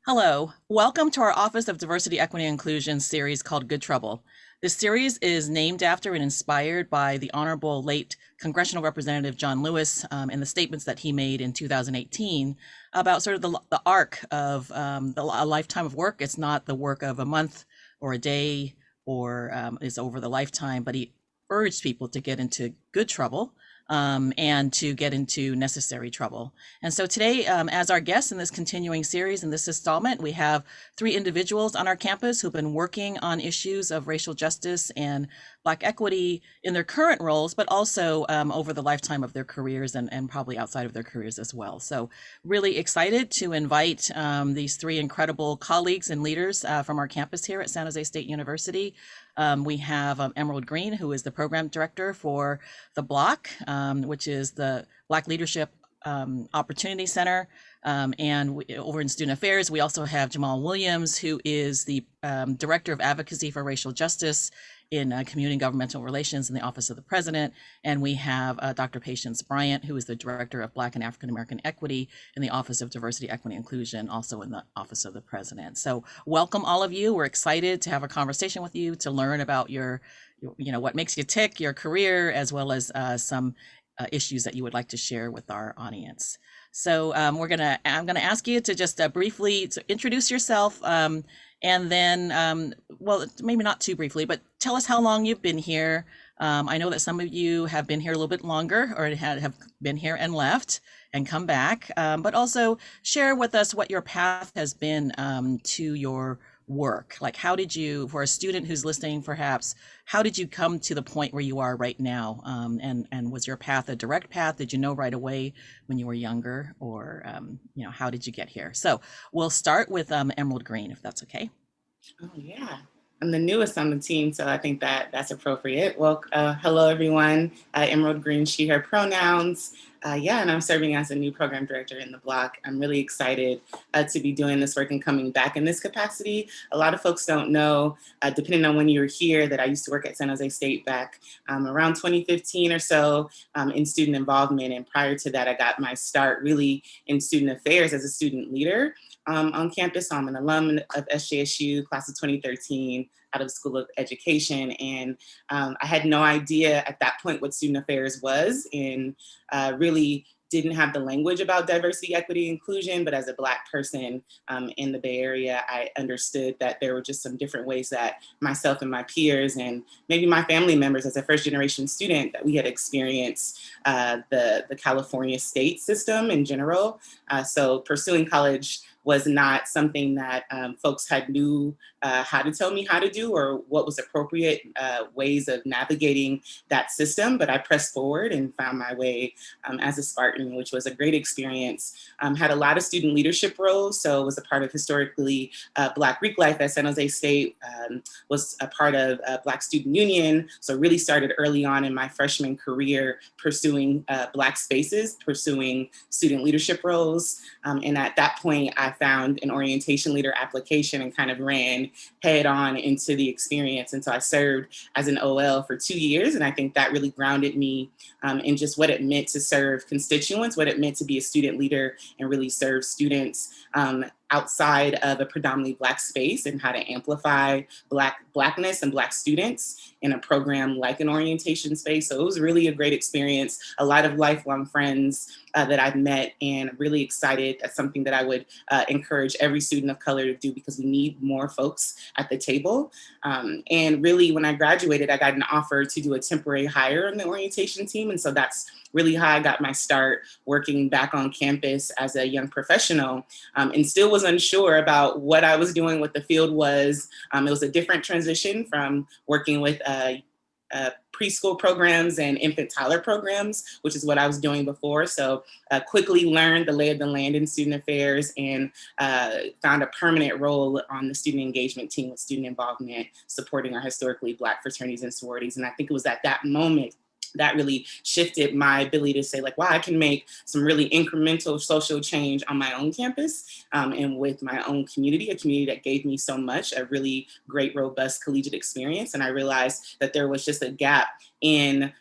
Hello, welcome to our Office of Diversity, Equity, and Inclusion series called Good Trouble. This series is named after and inspired by the Honorable late Congressional Representative John Lewis and the statements that he made in 2018 about sort of the arc of a lifetime of work. It's not the work of a month or a day or is over the lifetime, but he urged people to get into good trouble and to get into necessary trouble. And so today, as our guests in this continuing series, in this installment, we have three individuals on our campus who've been working on issues of racial justice and Black equity in their current roles, but also over the lifetime of their careers and probably outside of their careers as well. So really excited to invite these three incredible colleagues and leaders from our campus here at San Jose State University. We have Emerald Green, who is the program director for the BLOC, which is the Black Leadership Opportunity Center. Over in Student Affairs, we also have Jahmal Williams, who is the Director of Advocacy for Racial Justice in Community and Governmental Relations in the Office of the President. And we have Dr. Patience Bryant, who is the Director of Black and African American Equity in the Office of Diversity, Equity, and Inclusion, also in the Office of the President. So welcome all of you. We're excited to have a conversation with you, to learn about what makes you tick, your career, as well as some issues that you would like to share with our audience. So I'm gonna ask you to just briefly introduce yourself, and then, well, maybe not too briefly, but tell us how long you've been here. I know that some of you have been here a little bit longer, or have been here and left and come back, but also share with us what your path has been to your work. Like, how did you, for a student who's listening perhaps, how did you come to the point where you are right now? And was your path a direct path? Did you know right away when you were younger, or how did you get here? So we'll start with Emerald Green, if that's okay. Oh yeah, I'm the newest on the team, so I think that's appropriate. Well, hello everyone. Emerald Green, she, her pronouns. And I'm serving as a new program director in the BLOC. I'm really excited to be doing this work and coming back in this capacity. A lot of folks don't know, depending on when you were here, that I used to work at San Jose State back around 2015 or so in student involvement. And prior to that, I got my start really in student affairs as a student leader on campus. I'm an alum of SJSU, class of 2013, out of the School of Education. And I had no idea at that point what student affairs was, and really didn't have the language about diversity, equity, inclusion. But as a Black person in the Bay Area, I understood that there were just some different ways that myself and my peers, and maybe my family members as a first generation student, that we had experienced the California state system in general. So pursuing college was not something that folks had knew how to tell me how to do, or what was appropriate ways of navigating that system. But I pressed forward and found my way as a Spartan, which was a great experience. Had a lot of student leadership roles, so was a part of historically Black Greek life at San Jose State, was a part of Black Student Union, so really started early on in my freshman career pursuing Black spaces, pursuing student leadership roles. And at that point, I found an orientation leader application and kind of ran head on into the experience. And so I served as an OL for 2 years. And I think that really grounded me in just what it meant to serve constituents, what it meant to be a student leader and really serve students outside of a predominantly Black space, and how to amplify Blackness and Black students in a program like an orientation space. So it was really a great experience, a lot of lifelong friends that I've met, and really excited. That's something that I would encourage every student of color to do, because we need more folks at the table. And really, when I graduated, I got an offer to do a temporary hire on the orientation team. And so that's really how I got my start working back on campus as a young professional, and still was unsure about what I was doing, what the field was. It was a different transition from working with preschool programs and infant toddler programs, which is what I was doing before. So quickly learned the lay of the land in student affairs, and found a permanent role on the student engagement team with student involvement, supporting our historically Black fraternities and sororities. And I think it was at that moment that really shifted my ability to say like, wow, I can make some really incremental social change on my own campus and with my own community, a community that gave me so much, a really great, robust collegiate experience. And I realized that there was just a gap in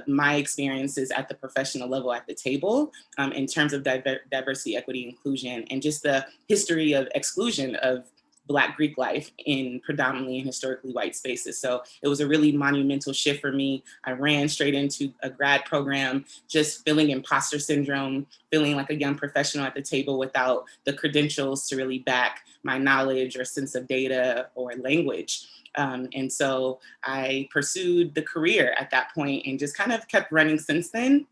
my experiences at the professional level at the table in terms of diversity, equity, inclusion, and just the history of exclusion of Black Greek life in predominantly and historically white spaces. So it was a really monumental shift for me. I ran straight into a grad program, just feeling imposter syndrome, feeling like a young professional at the table without the credentials to really back my knowledge or sense of data or language. And so I pursued the career at that point and just kind of kept running since then.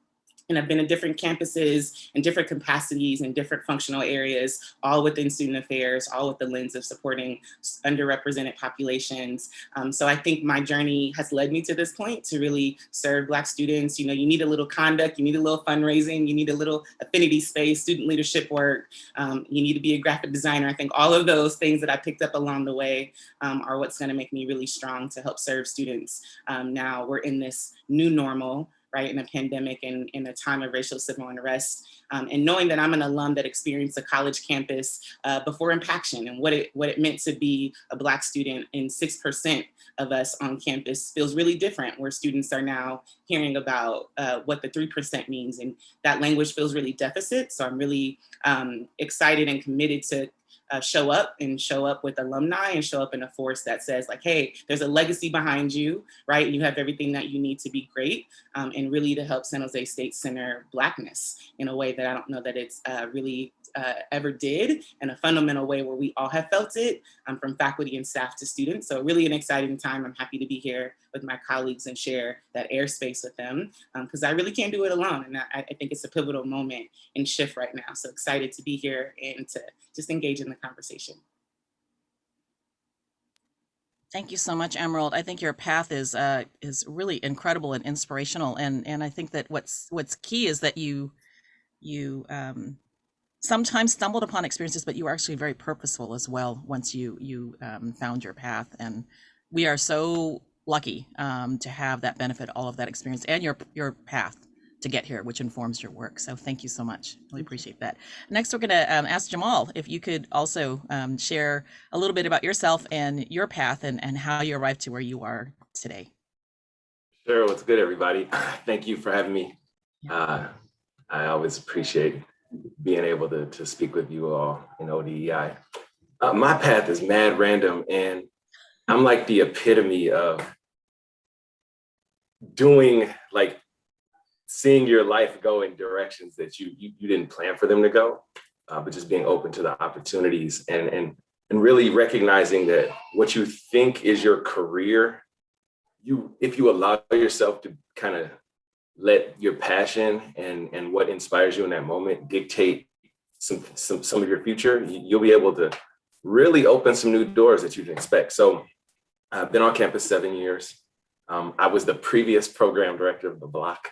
And I've been in different campuses in different capacities in different functional areas, all within student affairs, all with the lens of supporting underrepresented populations. So I think my journey has led me to this point to really serve Black students. You know, you need a little conduct, you need a little fundraising, you need a little affinity space, student leadership work, you need to be a graphic designer. I think all of those things that I picked up along the way are what's going to make me really strong to help serve students. Now we're in this new normal, right, in a pandemic and in a time of racial civil unrest. And knowing that I'm an alum that experienced a college campus before Impaction and what it meant to be a Black student, and 6% of us on campus feels really different, where students are now hearing about what the 3% means, and that language feels really deficit. So I'm really excited and committed to show up with alumni and show up in a force that says like, hey, there's a legacy behind you, right? You have everything that you need to be great, and really to help San Jose State center Blackness in a way that I don't know that it's really ever did, in a fundamental way where we all have felt it, from faculty and staff to students. So really an exciting time. I'm happy to be here with my colleagues and share that airspace with them, because I really can't do it alone. And I think it's a pivotal moment and shift right now. So excited to be here and to just engage in the conversation. Thank you so much, Emerald. I think your path is really incredible and inspirational, and I think that what's key is that you sometimes stumbled upon experiences, but you were actually very purposeful as well once you found your path. And we are so lucky to have that benefit, all of that experience, and your path to get here, which informs your work. So thank you so much. Really appreciate that. Next, we're going to ask Jahmal if you could also share a little bit about yourself and your path and how you arrived to where you are today. Sure. What's good, everybody? Thank you for having me. I always appreciate being able to speak with you all in ODEI. My path is mad random, and I'm like the epitome of doing, like, seeing your life go in directions that you didn't plan for them to go, but just being open to the opportunities and really recognizing that what you think is your career, if you allow yourself to kind of let your passion and what inspires you in that moment dictate some of your future, you'll be able to really open some new doors that you didn't expect. So I've been on campus 7 years. I was the previous program director of the BLOC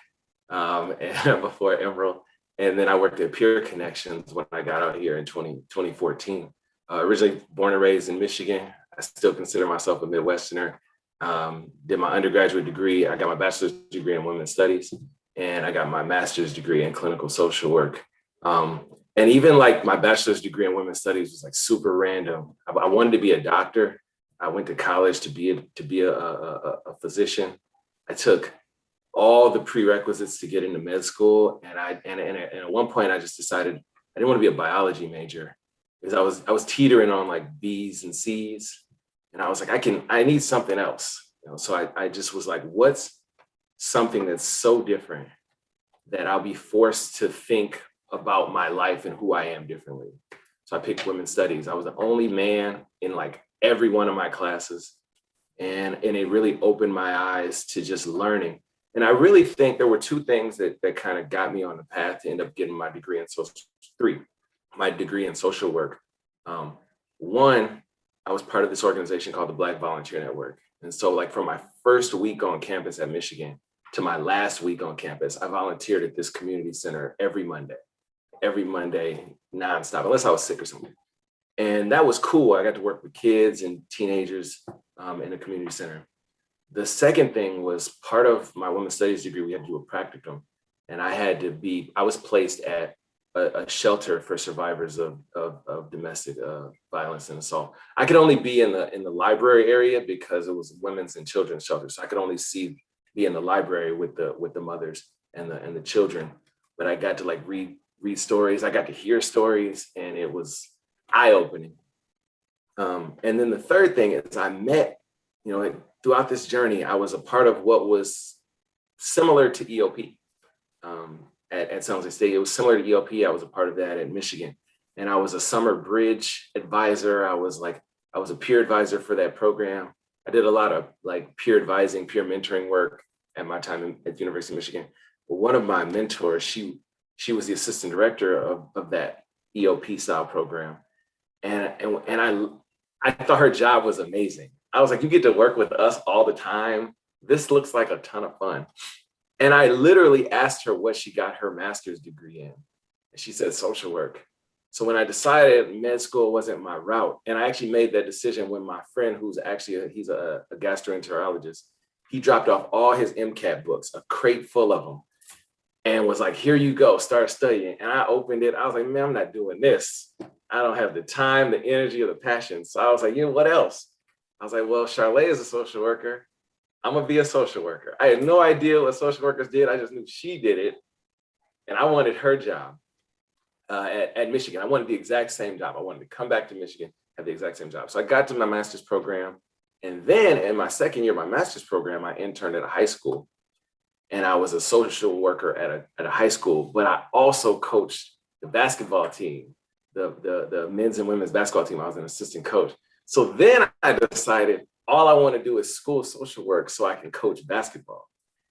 and before Emerald. And then I worked at Peer Connections when I got out here in 2014. Originally born and raised in Michigan. I still consider myself a Midwesterner. Did my undergraduate degree. I got my bachelor's degree in women's studies, and I got my master's degree in clinical social work. And even like my bachelor's degree in women's studies was like super random. I wanted to be a doctor. I went to college to be a physician. I took all the prerequisites to get into med school, and at one point I just decided I didn't want to be a biology major because I was teetering on like B's and C's, and I was like, I need something else. So I just was like, what's something that's so different that I'll be forced to think about my life and who I am differently. So I picked women's studies. I was the only man in like every one of my classes. And it really opened my eyes to just learning. And I really think there were two things that kind of got me on the path to end up getting my degree in my degree in social work. One, I was part of this organization called the Black Volunteer Network. And so like from my first week on campus at Michigan to my last week on campus, I volunteered at this community center every Monday nonstop, unless I was sick or something. And that was cool. I got to work with kids and teenagers in the community center. The second thing was part of my women's studies degree, we had to do a practicum. And I was placed at a shelter for survivors of domestic violence and assault. I could only be in the library area because it was women's and children's shelter. So I could only be in the library with the mothers and the children. But I got to like read stories. I got to hear stories, and it was eye-opening. And then the third thing is I met, throughout this journey, I was a part of what was similar to EOP at San Jose State. It was similar to EOP. I was a part of that at Michigan. And I was a summer bridge advisor. I was a peer advisor for that program. I did a lot of like peer advising, peer mentoring work at my time at the University of Michigan. But one of my mentors, she was the assistant director of that EOP style program. And I thought her job was amazing. I was like, you get to work with us all the time. This looks like a ton of fun. And I literally asked her what she got her master's degree in. And she said social work. So when I decided med school wasn't my route, and I actually made that decision when my friend, he's a gastroenterologist, he dropped off all his MCAT books, a crate full of them, and was like, here you go, start studying. And I opened it. I was like, man, I'm not doing this. I don't have the time, the energy, or the passion. So I was like, what else? I was like, well, Charlay is a social worker. I'm gonna be a social worker. I had no idea what social workers did. I just knew she did it. And I wanted her job at Michigan. I wanted the exact same job. I wanted to come back to Michigan, have the exact same job. So I got to my master's program. And then in my second year of my master's program, I interned at a high school. And I was a social worker at a high school, but I also coached the basketball team, the men's and women's basketball team. I was an assistant coach. So then I decided all I want to do is school social work so I can coach basketball.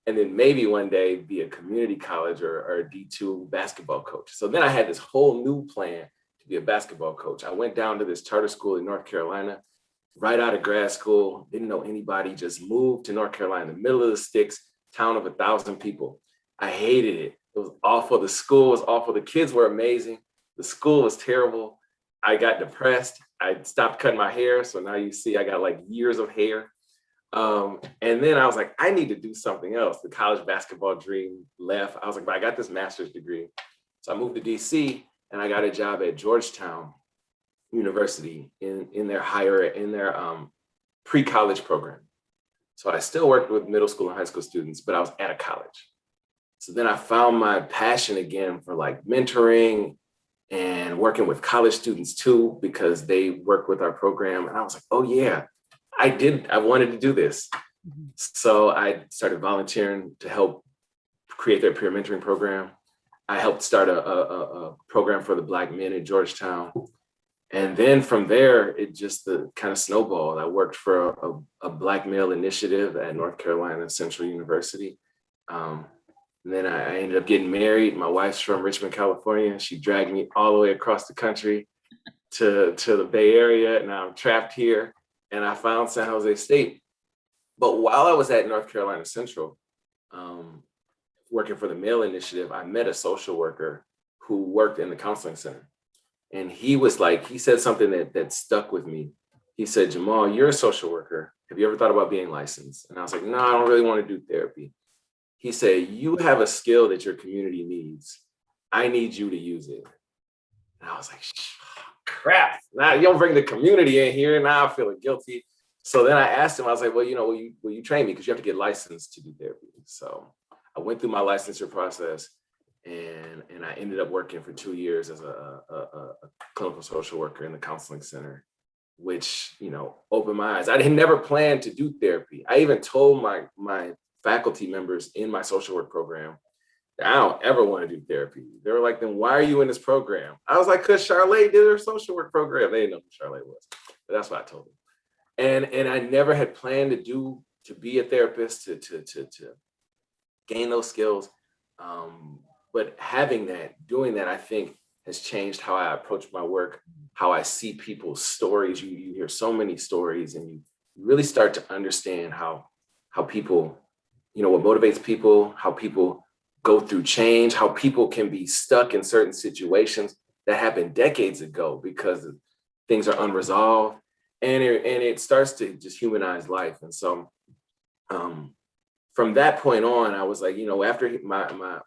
And then maybe one day be a community college or a D2 basketball coach. So then I had this whole new plan to be a basketball coach. I went down to this charter school in North Carolina, right out of grad school, didn't know anybody, just moved to North Carolina, in the middle of the sticks, town of 1,000 people. I hated it. It was awful. The school was awful. The kids were amazing. The school was terrible. I got depressed. I stopped cutting my hair. So now you see I got like years of hair. And then I was like, I need to do something else. The college basketball dream left. I was like, but I got this master's degree. So I moved to DC and I got a job at Georgetown University in their pre-college program. So I still worked with middle school and high school students, but I was at a college. So then I found my passion again for like mentoring and working with college students too, because they work with our program. And I was like, oh yeah, I wanted to do this. Mm-hmm. So I started volunteering to help create their peer mentoring program. I helped start a program for the Black men in Georgetown. And then from there, it just kind of snowballed. I worked for a Black male initiative at North Carolina Central University. And then I ended up getting married. My wife's from Richmond, California. She dragged me all the way across the country to the Bay Area. And now I'm trapped here. And I found San Jose State. But while I was at North Carolina Central, working for the Male Initiative, I met a social worker who worked in the counseling center. And he said something that stuck with me. He said, Jahmal, you're a social worker. Have you ever thought about being licensed? And I was like, no, I don't really want to do therapy. He said, you have a skill that your community needs. I need you to use it. And I was like, crap. Now you don't bring the community in here. Now I'm feeling guilty. So then I asked him, I was like, well, will you train me? Because you have to get licensed to do therapy. So I went through my licensure process and I ended up working for 2 years as a clinical social worker in the counseling center, which, opened my eyes. I had never planned to do therapy. I even told my faculty members in my social work program that I don't ever want to do therapy. They were like, then why are you in this program? I was like, because Charlay did her social work program. They didn't know who Charlay was, but that's what I told them. And I never had planned to be a therapist, to gain those skills. But doing that, I think has changed how I approach my work, how I see people's stories. You hear so many stories and you really start to understand how people, what motivates people, how people go through change, how people can be stuck in certain situations that happened decades ago because things are unresolved. And it starts to just humanize life. And so from that point on, I was like, after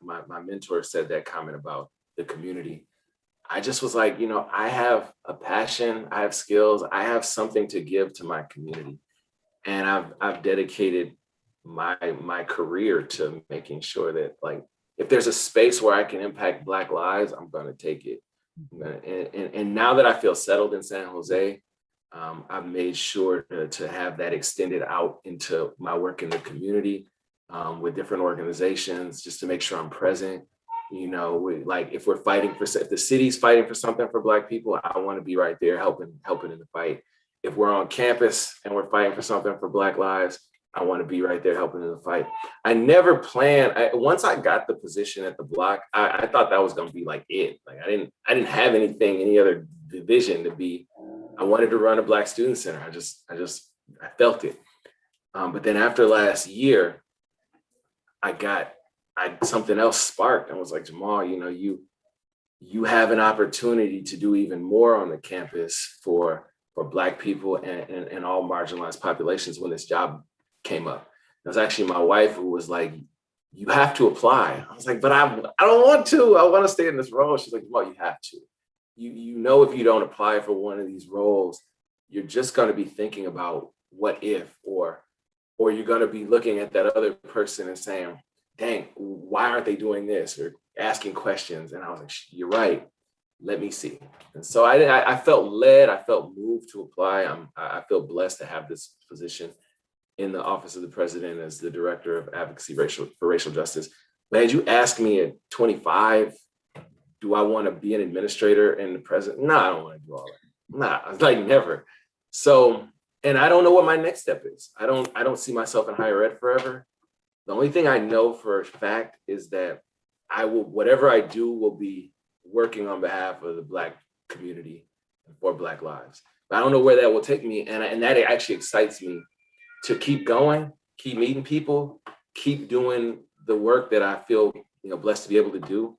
my mentor said that comment about the community, I just was like, I have a passion, I have skills, I have something to give to my community. And I've dedicated my career to making sure that, like, if there's a space where I can impact Black lives, I'm going to take it. And now that I feel settled in San Jose, I've made sure to have that extended out into my work in the community with different organizations, just to make sure I'm present. Like, if the city's fighting for something for Black people, I want to be right there helping in the fight. If we're on campus and we're fighting for something for Black lives, I want to be right there helping in the fight. I never planned. Once I got the position at the BLOC, I thought that was going to be like it. Like, I didn't have any other division to be. I wanted to run a Black Student Center. I felt it. But then after last year, something else sparked and was like, Jahmal, you have an opportunity to do even more on the campus for Black people and all marginalized populations when this job came up. It was actually my wife who was like, you have to apply. I was like, but I don't want to. I want to stay in this role. She's like, well, you have to. If you don't apply for one of these roles, you're just going to be thinking about what if, or you're going to be looking at that other person and saying, dang, why aren't they doing this? Or asking questions. And I was like, you're right. Let me see. And so I felt led. I felt moved to apply. I feel blessed to have this position in the office of the president as the director of advocacy for racial justice. But had you asked me at 25, do I want to be an administrator and the president? No, I don't want to do all that. Nah, like, never. So, and I don't know what my next step is. I don't see myself in higher ed forever. The only thing I know for a fact is that whatever I do will be working on behalf of the Black community and for Black lives. But I don't know where that will take me. And that actually excites me to keep going, keep meeting people, keep doing the work that I feel blessed to be able to do,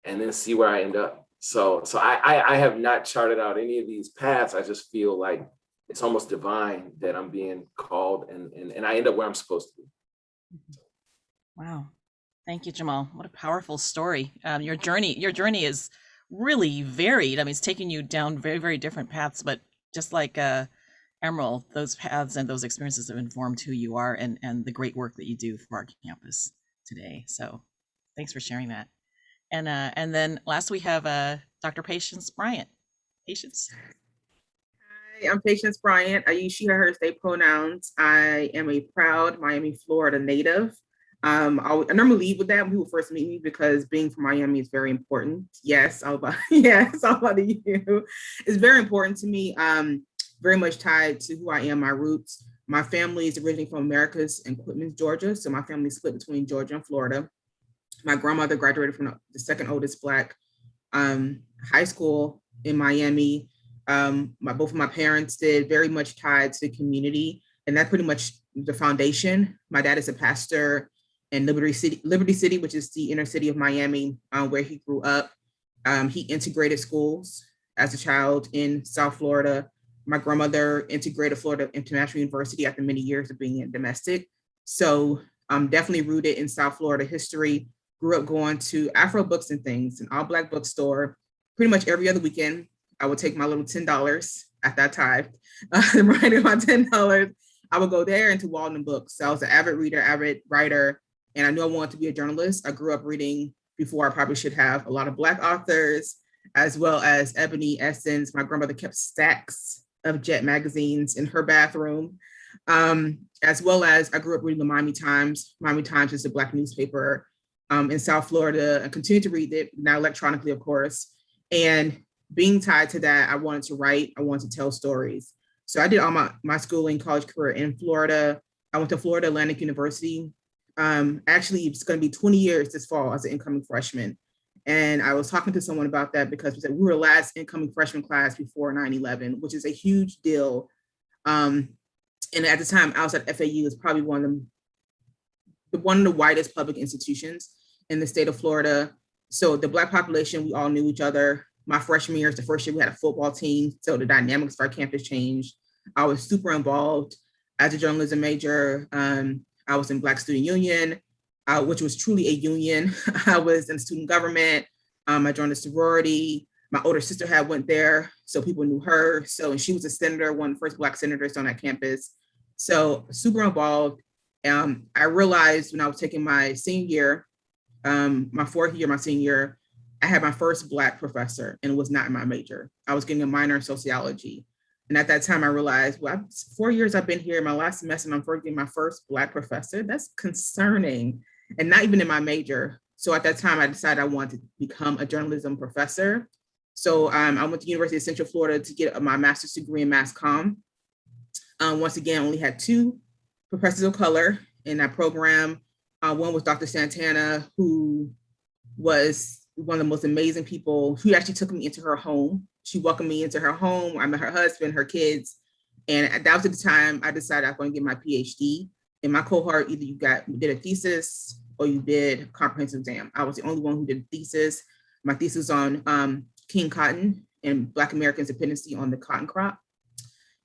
and then see where I end up. So I have not charted out any of these paths. I just feel like it's almost divine that I'm being called and I end up where I'm supposed to be. Wow. Thank you, Jahmal. What a powerful story. Your journey is really varied. I mean, it's taking you down very, very different paths, but just like Emerald, those paths and those experiences have informed who you are and the great work that you do for our campus today. So thanks for sharing that. And then last we have Dr. Patience Bryant. Patience. Hi, I'm Patience Bryant. I use she, her, they pronouns. I am a proud Miami, Florida native. I normally lead with that when people first meet me because being from Miami is very important. Yes, all about you. It's very important to me. Very much tied to who I am, my roots. My family is originally from Americus and Quitman, Georgia. So my family split between Georgia and Florida. My grandmother graduated from the second oldest Black high school in Miami. Both of my parents did, very much tied to the community. And that's pretty much the foundation. My dad is a pastor in Liberty City, which is the inner city of Miami, where he grew up. He integrated schools as a child in South Florida. My grandmother integrated Florida International University after many years of being in domestic. So I'm definitely rooted in South Florida history. Grew up going to Afro Books and Things, an all-Black bookstore. Pretty much every other weekend, I would take my little $10 at that time, writing my $10. I would go there into Walden Books. So I was an avid reader, avid writer, and I knew I wanted to be a journalist. I grew up reading before I probably should have a lot of Black authors, as well as Ebony, Essence. My grandmother kept stacks of Jet magazines in her bathroom, as well as I grew up reading the Miami Times. Miami Times is a Black newspaper in South Florida. I continue to read it, now electronically, of course. And being tied to that, I wanted to write, I wanted to tell stories. So I did all my schooling, college career in Florida. I went to Florida Atlantic University. Actually, it's going to be 20 years this fall as an incoming freshman. And I was talking to someone about that because we were the last incoming freshman class before 9/11, which is a huge deal. And at the time, I was at FAU, is probably one of the widest public institutions in the state of Florida. So the Black population, we all knew each other. My freshman year is the first year we had a football team. So the dynamics of our campus changed. I was super involved as a journalism major. I was in Black Student Union, which was truly a union. I was in student government. I joined a sorority. My older sister had went there, so people knew her. So, and she was a senator, one of the first Black senators on that campus. So super involved. I realized when I was taking my senior year, my fourth year, my senior year, I had my first Black professor, and it was not in my major. I was getting a minor in sociology. And at that time, I realized, well, 4 years I've been here, my last semester, and I'm getting my first Black professor. That's concerning, and not even in my major. So at that time, I decided I wanted to become a journalism professor. So I went to University of Central Florida to get my master's degree in mass comm. Once again, I only had 2 professors of color in that program. One was Dr. Santana, who was one of the most amazing people. Who actually took me into her home. She welcomed me into her home. I met her husband, her kids. And that was at the time I decided I was going to get my Ph.D. In my cohort, either you did a thesis or you did a comprehensive exam. I was the only one who did a thesis. My thesis on King cotton and Black Americans' dependency on the cotton crop,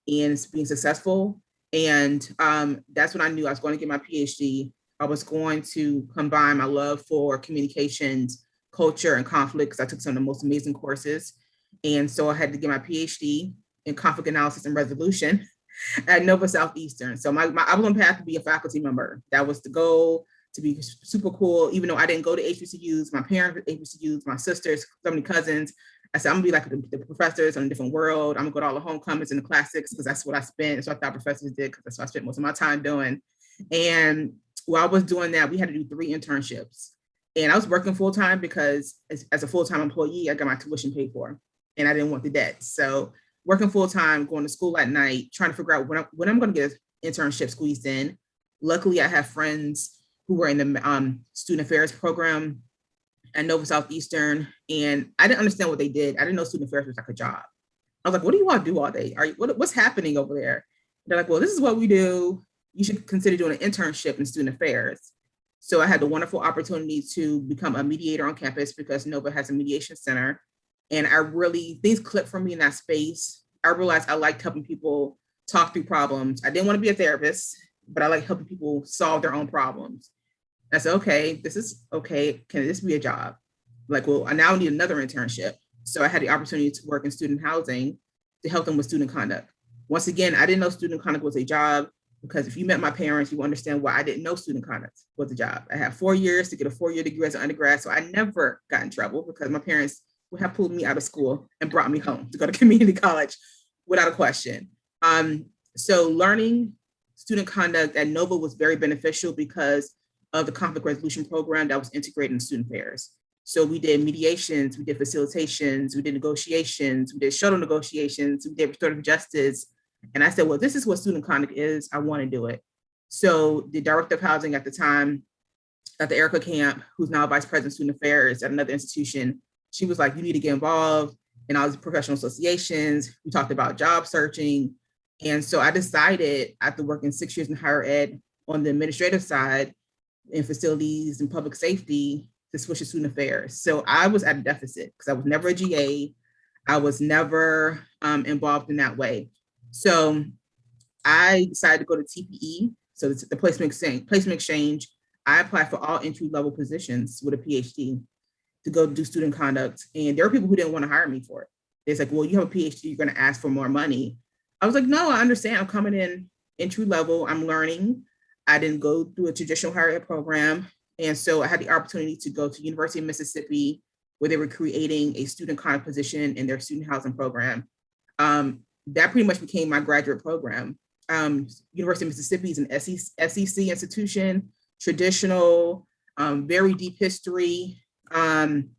and it's being successful. And that's when I knew I was going to get my PhD. I was going to combine my love for communications, culture, and conflict, because I took some of the most amazing courses. And so I had to get my PhD in conflict analysis and resolution at Nova Southeastern. So I was on path to be a faculty member. That was the goal, to be super cool. Even though I didn't go to HBCUs, my parents were HBCUs, my sisters, so many cousins. I said, I'm gonna be like the professors on a different world. I'm gonna go to all the homecomings and the classics, because that's what I spent. So I thought professors did, because that's what I spent most of my time doing. And while I was doing that, we had to do 3 internships. And I was working full time because as a full-time employee, I got my tuition paid for, and I didn't want the debt. So working full time, going to school at night, trying to figure out when I'm going to get an internship squeezed in. Luckily, I have friends who were in the student affairs program at Nova Southeastern, and I didn't understand what they did. I didn't know student affairs was like a job. I was like, what do you all do all day? What's happening over there? They're like, well, this is what we do. You should consider doing an internship in student affairs. So I had the wonderful opportunity to become a mediator on campus, because Nova has a mediation center. And things clicked for me in that space. I realized I liked helping people talk through problems. I didn't want to be a therapist, but I like helping people solve their own problems. I said, okay, this is okay. Can this be a job? Like, well, I now need another internship. So I had the opportunity to work in student housing to help them with student conduct. Once again, I didn't know student conduct was a job, because if you met my parents, you understand why I didn't know student conduct was a job. I had 4 years to get a 4-year degree as an undergrad. So I never got in trouble, because my parents would have pulled me out of school and brought me home to go to community college without a question. So learning student conduct at Nova was very beneficial because of the conflict resolution program that was integrated in student affairs. So we did mediations, we did facilitations, we did negotiations, we did shuttle negotiations, we did restorative justice. And I said, well, this is what student conduct is. I want to do it. So the director of housing at the time, Dr. Erica Camp, who's now vice president of student affairs at another institution, she was like, you need to get involved in all these professional associations. We talked about job searching. And so I decided, after working 6 years in higher ed on the administrative side in facilities and public safety, to switch to student affairs. So I was at a deficit, because I was never a GA. I was never involved in that way. So I decided to go to TPE, so the placement exchange. I applied for all entry-level positions with a PhD to go do student conduct. And there were people who didn't want to hire me for it. It's like, well, you have a PhD, you're going to ask for more money. I was like, no, I understand. I'm coming in entry-level. I'm learning. I didn't go through a traditional higher ed program. And so I had the opportunity to go to University of Mississippi, where they were creating a student conduct position in their student housing program. That pretty much became my graduate program. University of Mississippi is an SEC institution, traditional, very deep history on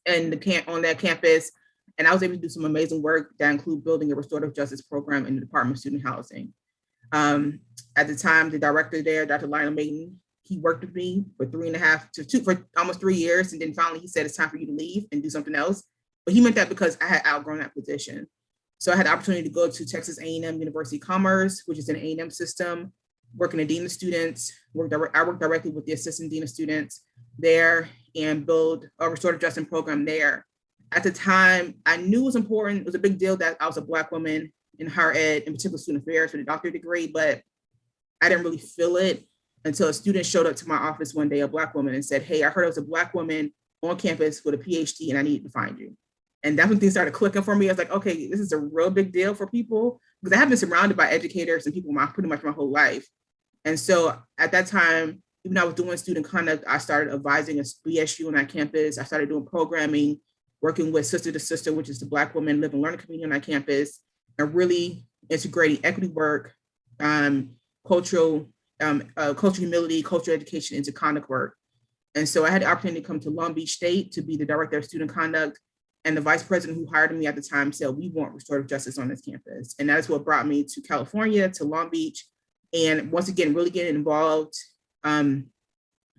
that campus. And I was able to do some amazing work that include building a restorative justice program in the Department of Student Housing. At the time, the director there, Dr. Lionel Mayton, he worked with me for for almost 3 years. And then finally he said, it's time for you to leave and do something else. But he meant that because I had outgrown that position. So I had the opportunity to go to Texas A&M University of Commerce, which is an A&M system, working a dean of students. I worked directly with the assistant dean of students there and build a restorative justice program there. At the time, I knew it was important. It was a big deal that I was a Black woman in higher ed, in particular student affairs with a doctorate degree, but I didn't really feel it until a student showed up to my office one day, a Black woman, and said, hey, I heard it was a Black woman on campus with a PhD and I needed to find you. And that's when things started clicking for me. I was like, okay, this is a real big deal for people, because I have been surrounded by educators and people pretty much my whole life. And so at that time, even though I was doing student conduct, I started advising a BSU on that campus. I started doing programming, working with Sister to Sister, which is the Black Women Live and Learning Community on that campus, and really integrating equity work, cultural humility, cultural education into conduct work. And so I had the opportunity to come to Long Beach State to be the director of student conduct. And the vice president who hired me at the time said, we want restorative justice on this campus. And that is what brought me to California, to Long Beach. And once again, really getting involved in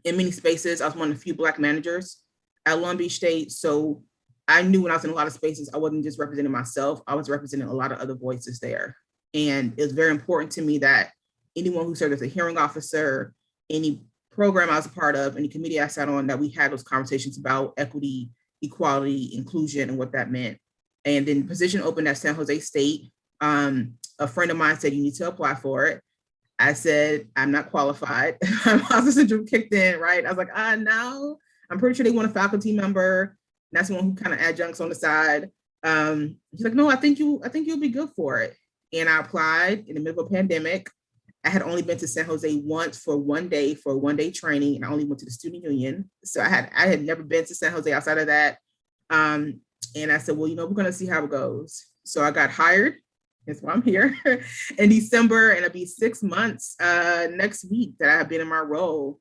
many spaces. I was one of the few Black managers at Long Beach State. So I knew when I was in a lot of spaces, I wasn't just representing myself, I was representing a lot of other voices there. And it was very important to me that anyone who served as a hearing officer, any program I was a part of, any committee I sat on, that we had those conversations about equity, equality, inclusion, and what that meant. And then the position opened at San Jose State. A friend of mine said, you need to apply for it. I said, I'm not qualified. My imposter syndrome kicked in, right? I was like, no, I'm pretty sure they want a faculty member. And that's one who kind of adjuncts on the side. He's like, no, I think you'll be good for it. And I applied in the middle of a pandemic. I had only been to San Jose once for one day training, and I only went to the student union. So I had never been to San Jose outside of that. And I said, well, we're going to see how it goes. So I got hired. That's why I'm here in December, and it'll be 6 months next week that I have been in my role.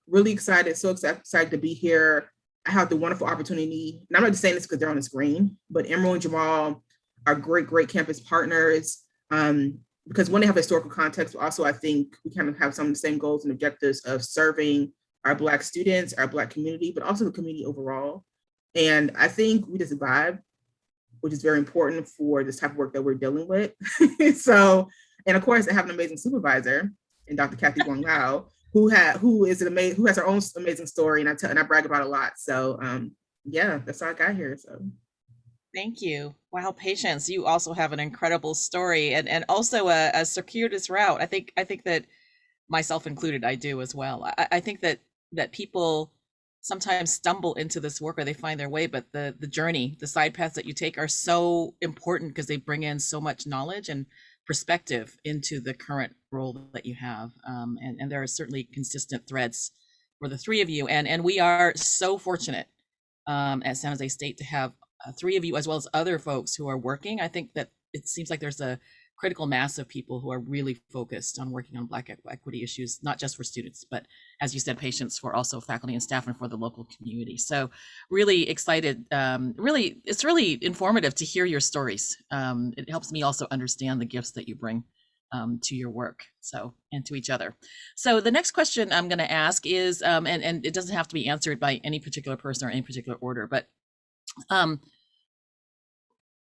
Really excited, so excited to be here. I have the wonderful opportunity, and I'm not just saying this because they're on the screen, but Emerald and Jahmal are great campus partners. Because when they have historical context, also I think we kind of have some of the same goals and objectives of serving our Black students, our Black community, but also the community overall. And I think we just vibe, which is very important for this type of work that we're dealing with. So, and of course, I have an amazing supervisor in Dr. Kathleen Wong, who has her own amazing story, and I brag about it a lot. So, yeah, that's how I got here. So. Thank you. Wow, Patience, you also have an incredible story, and also a circuitous route. I think that, myself included, I do as well. I think that people sometimes stumble into this work, or they find their way, but the journey, the side paths that you take are so important because they bring in so much knowledge and perspective into the current role that you have. And there are certainly consistent threads for the three of you. And we are so fortunate at San Jose State to have three of you, as well as other folks who are working. I think that it seems like there's a critical mass of people who are really focused on working on Black equity issues, not just for students, but as you said, Patience, for also faculty and staff and for the local community. So really excited. It's really informative to hear your stories. It helps me also understand the gifts that you bring to your work, and to each other. So the next question I'm going to ask is, and it doesn't have to be answered by any particular person or any particular order, but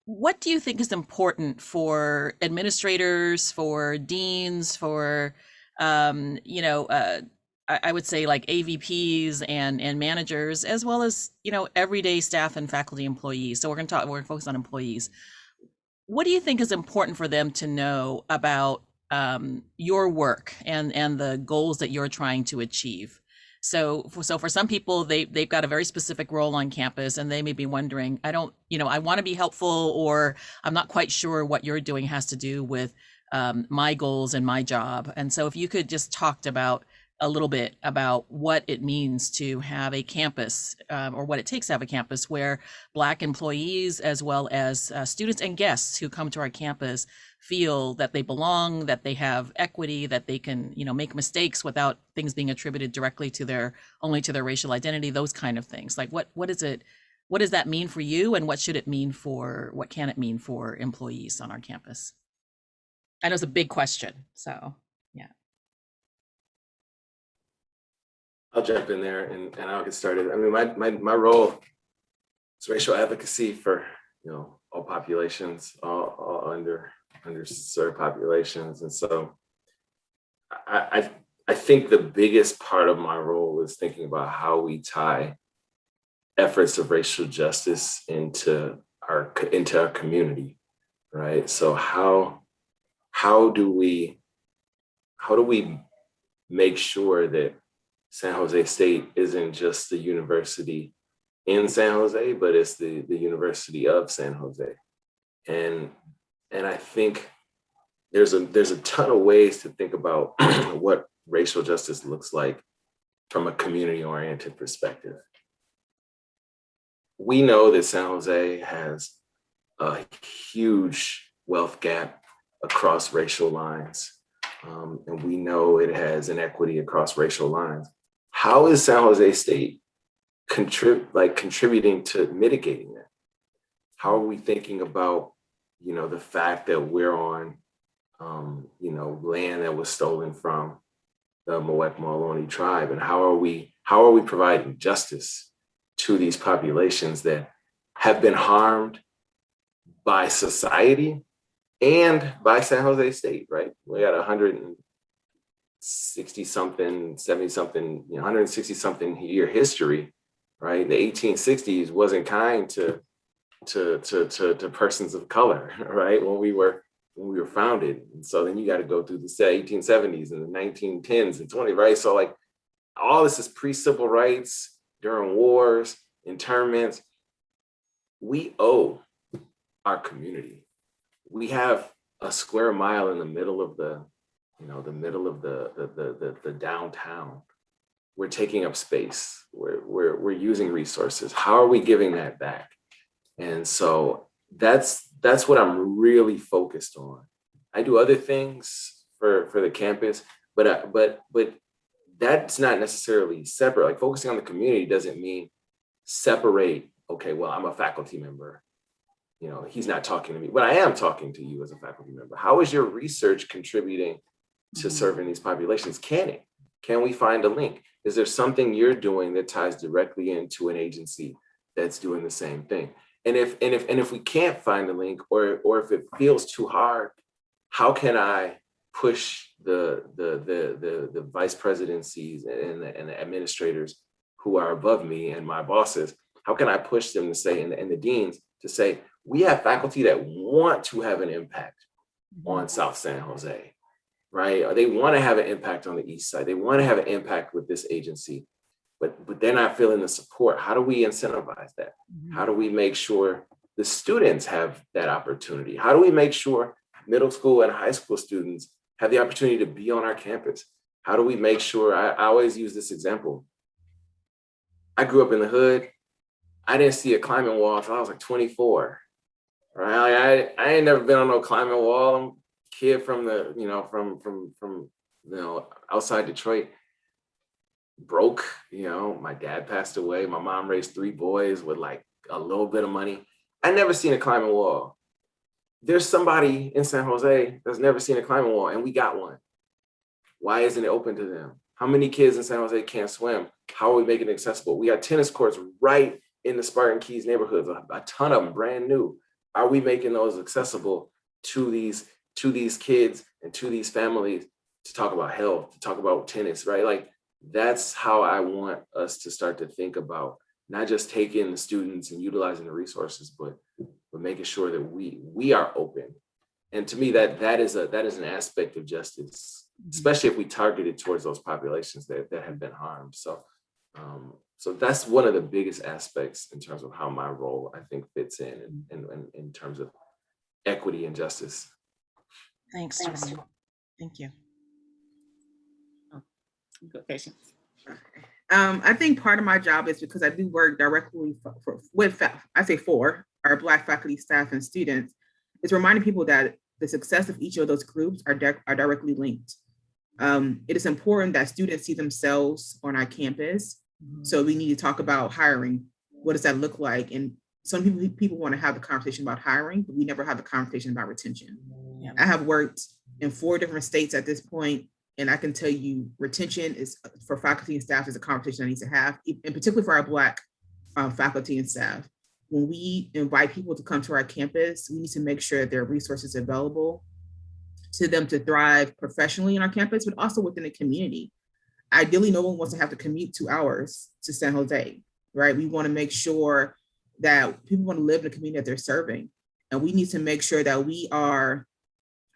what do you think is important for administrators, for deans, for I would say like AVPs and managers, as well as everyday staff and faculty employees? So we're going to focus on employees. What do you think is important for them to know about your work and the goals that you're trying to achieve? So for some people, they've got a very specific role on campus, and they may be wondering, I want to be helpful, or I'm not quite sure what you're doing has to do with my goals and my job. And so if you could just talk about a little bit about what it means to have a campus, or what it takes to have a campus where Black employees, as well as students and guests who come to our campus, feel that they belong, that they have equity, that they can, make mistakes without things being attributed directly to their racial identity, those kind of things. Like what does that mean for you, and what can it mean for employees on our campus? I know it's a big question, so yeah. I'll jump in there and I'll get started. I mean, my role is racial advocacy for all populations, all underserved populations, and so I think the biggest part of my role is thinking about how we tie efforts of racial justice into our community, right? So how do we make sure that San Jose State isn't just the university in San Jose, but it's the University of San Jose. And I think there's a ton of ways to think about what racial justice looks like from a community-oriented perspective. We know that San Jose has a huge wealth gap across racial lines. And we know it has inequity across racial lines. How is San Jose State contributing to mitigating that? How are we thinking about, the fact that we're on, land that was stolen from the Muwekma Ohlone tribe, and how are we providing justice to these populations that have been harmed by society and by San Jose State, right? We got 160 something, 70 something, 160 something year history, right? The 1860s wasn't kind to persons of color, right? When we were founded. And so then you got to go through the 1870s and the 1910s and 20s, right? So like all this is pre-civil rights, during wars, internments. We owe our community. We have a square mile in the middle of the downtown. We're taking up space. We're using resources. How are we giving that back? And so that's what I'm really focused on. I do other things for the campus, but that's not necessarily separate. Like focusing on the community doesn't mean separate. Okay, well, I'm a faculty member. He's not talking to me, but I am talking to you as a faculty member. How is your research contributing to serving these populations? Can we find a link? Is there something you're doing that ties directly into an agency that's doing the same thing? And if we can't find a link, or if it feels too hard, how can I push the vice presidencies and the administrators who are above me and my bosses? How can I push them to say, and the deans to say, we have faculty that want to have an impact on South San Jose, right? They want to have an impact on the East Side. They want to have an impact with this agency, but they're not feeling the support. How do we incentivize that? How do we make sure the students have that opportunity? How do we make sure middle school and high school students have the opportunity to be on our campus? How do we make sure, I always use this example. I grew up in the hood. I didn't see a climbing wall until I was like 24. Right? I ain't never been on no climbing wall. I'm a kid from the, from outside Detroit. Broke, my dad passed away. My mom raised 3 boys with like a little bit of money. I never seen a climbing wall. There's somebody in San Jose that's never seen a climbing wall, and we got one. Why isn't it open to them? How many kids in San Jose can't swim? How are we making it accessible? We got tennis courts right in the Spartan Keys neighborhoods, a ton of them brand new. Are we making those accessible to these kids and to these families to talk about health, to talk about tennis, right? Like that's how I want us to start to think about not just taking the students and utilizing the resources, but making sure that we are open. And to me, that is an aspect of justice, especially if we target it towards those populations that have been harmed. So that's one of the biggest aspects in terms of how my role, I think, fits in terms of equity and justice. Thanks. Thank you. Good patience. I think part of my job is because I do work directly with our Black faculty, staff, and students, is reminding people that the success of each of those groups are directly linked. It is important that students see themselves on our campus. So we need to talk about hiring. What does that look like? And some people want to have the conversation about hiring, but we never have the conversation about retention. Yeah. I have worked in 4 different states at this point, and I can tell you retention is for faculty and staff is a conversation I need to have, and particularly for our Black faculty and staff. When we invite people to come to our campus, we need to make sure that there are resources available to them to thrive professionally on our campus, but also within the community. Ideally, no one wants to have to commute 2 hours to San Jose, right? We want to make sure that people want to live in the community that they're serving. And we need to make sure that we are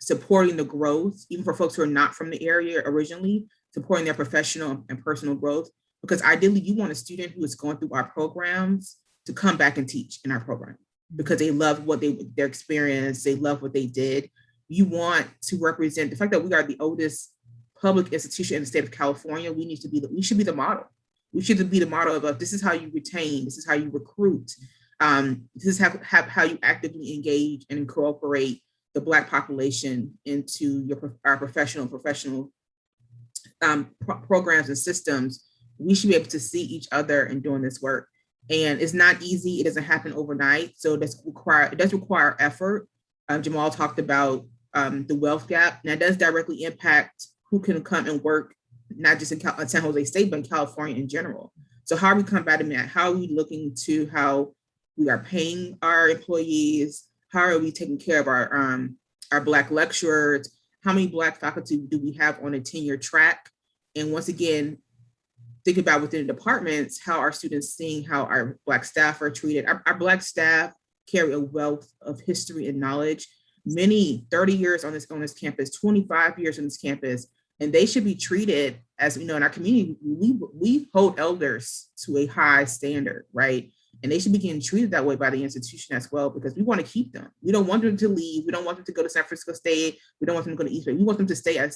supporting the growth, even for folks who are not from the area originally, supporting their professional and personal growth. Because ideally, you want a student who is going through our programs to come back and teach in our program because they love their experience, they love what they did. You want to represent the fact that we are the oldest public institution in the state of California. We should be the model. We should be the model of this is how you retain, this is how you recruit, this is how you actively engage and incorporate the Black population into our professional programs and systems. We should be able to see each other in doing this work. And it's not easy. It doesn't happen overnight. So it does require effort. Jahmal talked about the wealth gap. Now, it does directly impact who can come and work, not just in San Jose State, but in California in general. So how are we combating that? How are we looking to how we are paying our employees? How are we taking care of our Black lecturers? How many Black faculty do we have on a tenure track? And once again, think about within the departments, how our students seeing how our Black staff are treated. Our Black staff carry a wealth of history and knowledge. Many 30 years on this campus, 25 years on this campus, and they should be treated as, in our community, we hold elders to a high standard, right? And they should be getting treated that way by the institution as well, because we want to keep them. We don't want them to leave. We don't want them to go to San Francisco State. We don't want them to go to East Bay. We want them to stay at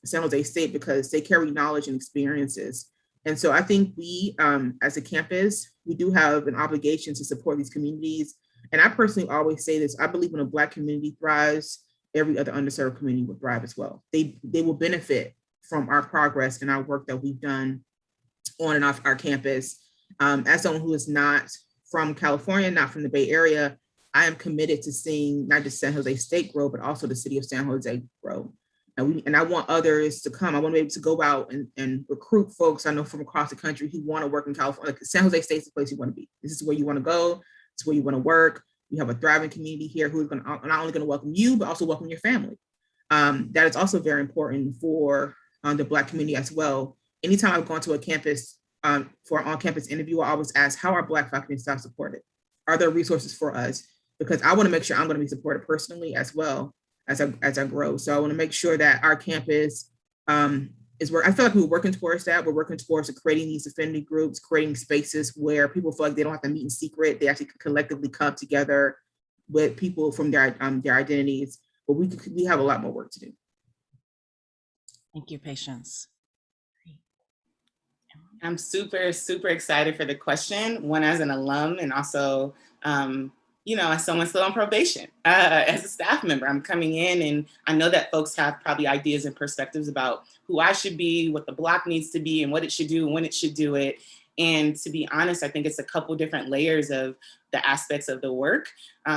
San Jose State because they carry knowledge and experiences. And so I think we, as a campus, we do have an obligation to support these communities. And I personally always say this, I believe when a Black community thrives, every other underserved community will thrive as well. They will benefit from our progress and our work that we've done on and off our campus. As someone who is not from California, not from the Bay Area, I am committed to seeing not just San Jose State grow, but also the city of San Jose grow. And I want others to come. I want to be able to go out and recruit folks I know from across the country who want to work in California. Like San Jose State is the place you want to be. This is where you want to go. It's where you want to work. We have a thriving community here who is not only going to welcome you, but also welcome your family. That is also very important for the Black community as well. Anytime I've gone to a campus for an on-campus interview, I always ask, how are Black faculty and staff supported? Are there resources for us? Because I want to make sure I'm going to be supported personally as well as I grow. So I want to make sure that our campus is where I feel like we're working towards that. We're working towards creating these affinity groups, creating spaces where people feel like they don't have to meet in secret. They actually collectively come together with people from their identities. But we have a lot more work to do. Thank you, Patience. I'm super, super excited for the question, one as an alum and also as someone still on probation, as a staff member. I'm coming in and I know that folks have probably ideas and perspectives about who I should be, what the block needs to be and what it should do and when it should do it. And to be honest, I think it's a couple different layers of the aspects of the work.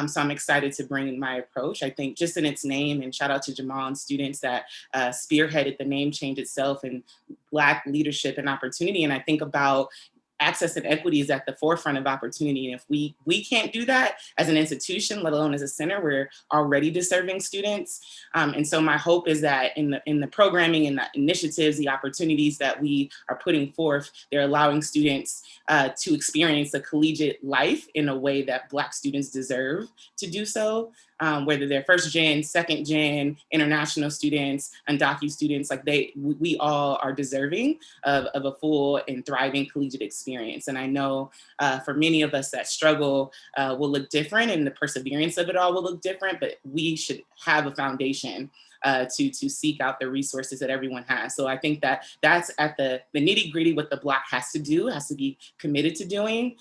So I'm excited to bring in my approach. I think just in its name, and shout out to Jahmal and students that spearheaded the name change itself and Black leadership and opportunity. And I think about access and equity is at the forefront of opportunity. And if we can't do that as an institution, let alone as a center, we're already deserving students. And so my hope is that in the programming and the initiatives, the opportunities that we are putting forth, they're allowing students to experience a collegiate life in a way that Black students deserve to do so. Whether they're first gen, second gen, international students, undocumented students, we all are deserving of a full and thriving collegiate experience. And I know for many of us that struggle will look different and the perseverance of it all will look different, but we should have a foundation to seek out the resources that everyone has. So I think that that's at the nitty gritty what the block has to do, has to be committed to doing.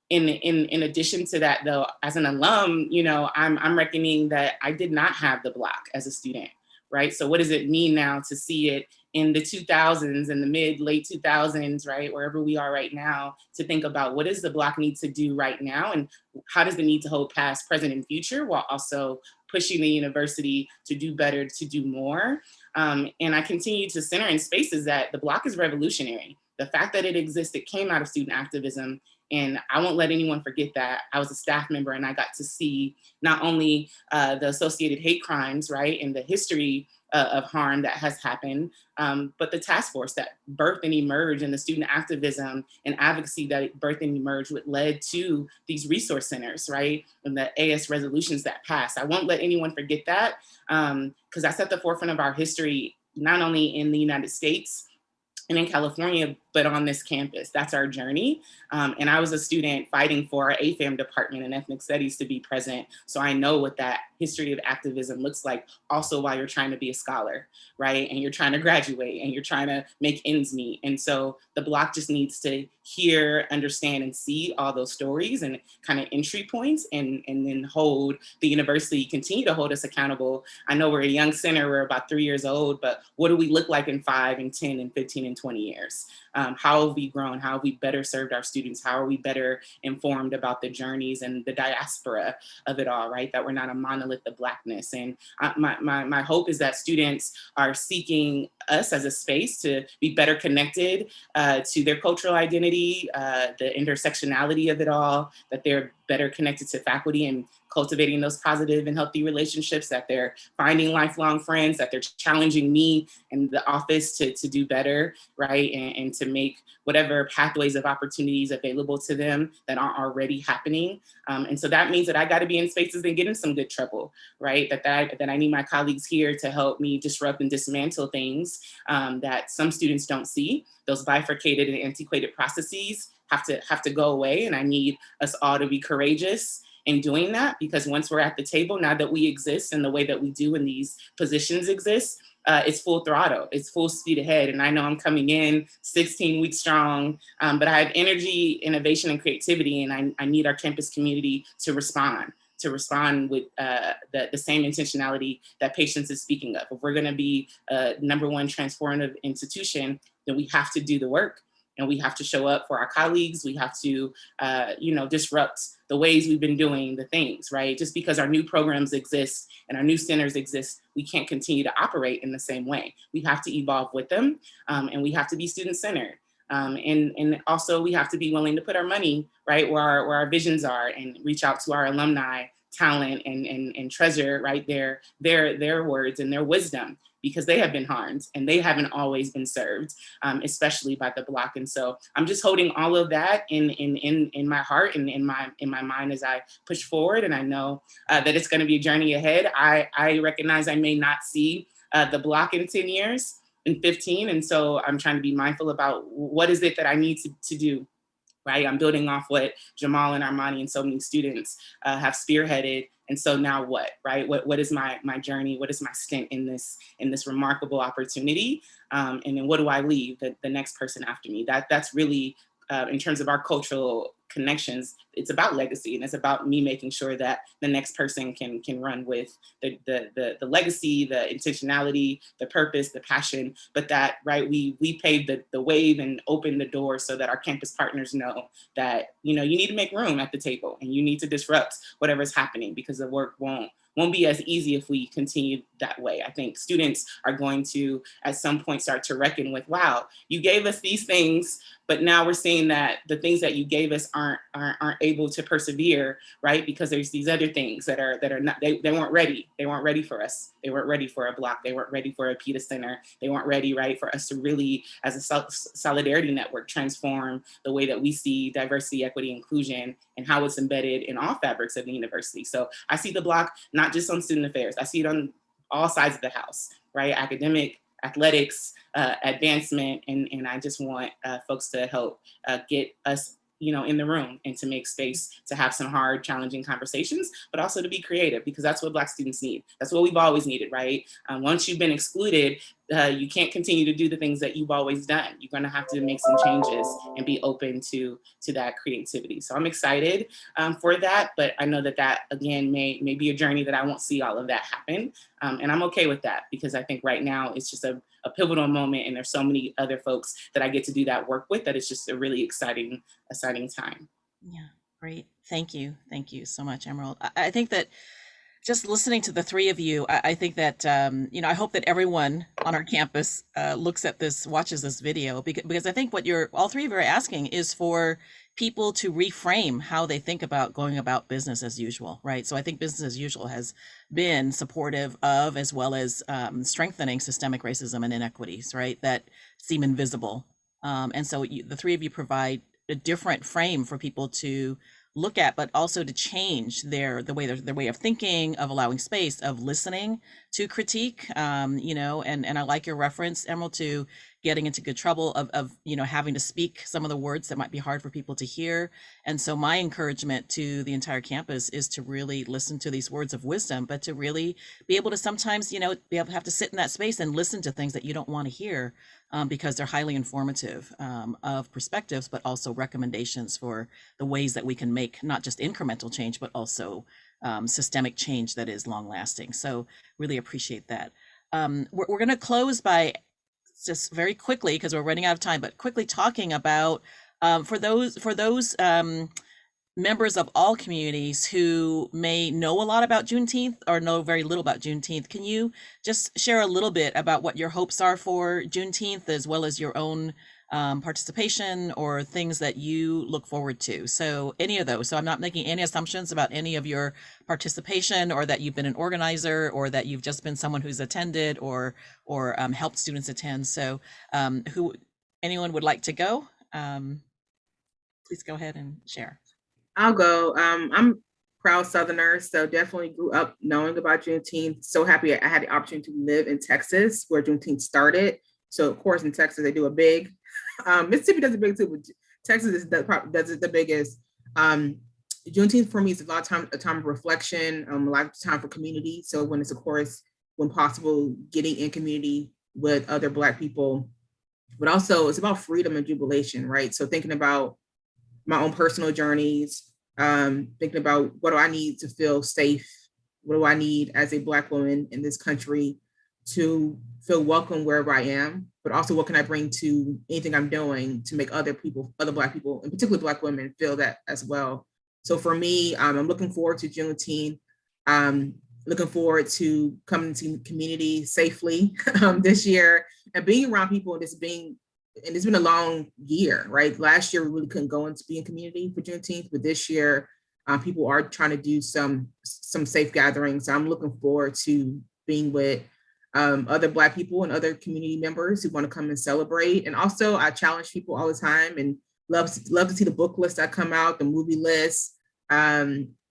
In addition to that, though, as an alum, I'm reckoning that I did not have the block as a student, right? So what does it mean now to see it in the 2000s, in the late 2000s, right? Wherever we are right now, to think about what does the block need to do right now and how does the need to hold past, present, and future while also pushing the university to do better, to do more. And I continue to center in spaces that the block is revolutionary. The fact that it existed came out of student activism. And I won't let anyone forget that. I was a staff member and I got to see not only the associated hate crimes, right, and the history of harm that has happened. But the task force that birthed and emerged, and the student activism and advocacy that birthed and emerged, what led to these resource centers, right? And the AS resolutions that passed. I won't let anyone forget that, because that's at the forefront of our history, not only in the United States and in California, but on this campus. That's our journey. And I was a student fighting for our AFAM department and ethnic studies to be present. So I know what that history of activism looks like, also while you're trying to be a scholar, right? And you're trying to graduate and you're trying to make ends meet. And so the Block just needs to hear, understand, and see all those stories and kind of entry points, and then hold the university, continue to hold us accountable. I know we're a young center, we're about 3 years old, but what do we look like in 5 and 10 and 15 and 20 years? How have we grown? How have we better served our students? How are we better informed about the journeys and the diaspora of it all, right? That we're not a monolith of Blackness. And my hope is that students are seeking us as a space to be better connected to their cultural identity, the intersectionality of it all, that they're better connected to faculty and cultivating those positive and healthy relationships, that they're finding lifelong friends, that they're challenging me and the office to do better, right? And to make whatever pathways of opportunities available to them that aren't already happening. And so that means that I got to be in spaces and get in some good trouble, right? That I need my colleagues here to help me disrupt and dismantle things that some students don't see. Those bifurcated and antiquated processes have to go away. And I need us all to be courageous in doing that, because once we're at the table, now that we exist in the way that we do and these positions exist, it's full throttle, it's full speed ahead. And I know I'm coming in 16 weeks strong, but I have energy, innovation, and creativity, and I need our campus community to respond with the same intentionality that Patience is speaking of. If we're gonna be a #1 transformative institution, then we have to do the work. And we have to show up for our colleagues. We have to, disrupt the ways we've been doing the things, right? Just because our new programs exist and our new centers exist, we can't continue to operate in the same way. We have to evolve with them, and we have to be student-centered. And also we have to be willing to put our money, right, where our visions are, and reach out to our alumni, talent, and treasure, right, their words and their wisdom, because they have been harmed and they haven't always been served, especially by the Block. And so I'm just holding all of that in my heart and in my mind as I push forward. And I know that it's going to be a journey ahead. I recognize I may not see the Block in 10 years, in 15. And so I'm trying to be mindful about what is it that I need to do, right? I'm building off what Jahmal and Armani and so many students have spearheaded. And so now what, right? What is my journey? What is my stint in this remarkable opportunity? And then what do I leave the next person after me? That's really, in terms of our cultural connections, it's about legacy, and it's about me making sure that the next person can run with the legacy, the intentionality, the purpose, the passion, but that, right, we paved the wave and opened the door so that our campus partners know that, you need to make room at the table and you need to disrupt whatever's happening, because the work won't be as easy if we continue that way. I think students are going to, at some point, start to reckon with, wow, you gave us these things, but now we're seeing that the things that you gave us aren't able to persevere, right? Because there's these other things that are not, they weren't ready. They weren't ready for us. They weren't ready for a Block. They weren't ready for a PETA Center. They weren't ready, right, for us to really, as a solidarity network, transform the way that we see diversity, equity, inclusion, and how it's embedded in all fabrics of the university. So I see the Block not just on student affairs. I see it on all sides of the house, right? Academic, athletics, advancement, and I just want folks to help get us, in the room, and to make space to have some hard, challenging conversations, but also to be creative, because that's what Black students need. That's what we've always needed, right? Once you've been excluded, you can't continue to do the things that you've always done. You're going to have to make some changes and be open to that creativity. So I'm excited for that, but I know that again may be a journey that I won't see all of that happen, and I'm okay with that, because I think right now it's just a pivotal moment, and there's so many other folks that I get to do that work with, that it's just a really exciting time. Yeah, great. Thank you so much, Emerald. I think that just listening to the three of you, I think that, I hope that everyone on our campus watches this video, because I think what all three of you are asking is for people to reframe how they think about going about business as usual, right? So I think business as usual has been supportive of, as well as strengthening systemic racism and inequities, right, that seem invisible. And so the three of you provide a different frame for people to look at, but also to change their way of thinking, of allowing space, of listening to critique. You know, and I like your reference, Emerald, to getting into good trouble of you know, having to speak some of the words that might be hard for people to hear. And so my encouragement to the entire campus is to really listen to these words of wisdom, but to really be able to sometimes, you know, be able to have to sit in that space and listen to things that you don't want to hear, because they're highly informative of perspectives, but also recommendations for the ways that we can make not just incremental change, but also systemic change that is long lasting. So really appreciate that. We're going to close by just very quickly, because we're running out of time, but quickly talking about for those members of all communities who may know a lot about Juneteenth or know very little about Juneteenth. Can you just share a little bit about what your hopes are for Juneteenth, as well as your own participation or things that you look forward to? So any of those. So I'm not making any assumptions about any of your participation, or that you've been an organizer, or that you've just been someone who's attended or helped students attend. So anyone would like to go? Please go ahead and share. I'll go. I'm proud Southerner, so definitely grew up knowing about Juneteenth. So happy I had the opportunity to live in Texas, where Juneteenth started. So of course in Texas they do a big. Mississippi does a big too, but Texas does it the biggest. Juneteenth for me is a time of reflection, a lot of time for community. So when it's, of course, when possible, getting in community with other Black people, but also it's about freedom and jubilation, right? So thinking about my own personal journeys, thinking about what do I need to feel safe? What do I need as a Black woman in this country to feel welcome wherever I am, but also what can I bring to anything I'm doing to make other Black people, and particularly Black women, feel that as well. So for me, I'm looking forward to Juneteenth. Looking forward to coming to community safely this year, and being around people, and it's been a long year, right? Last year, we really couldn't go and be in community for Juneteenth, but this year, people are trying to do some safe gatherings. So I'm looking forward to being with other Black people and other community members who want to come and celebrate. And also, I challenge people all the time, and love to see the book list that come out, the movie list,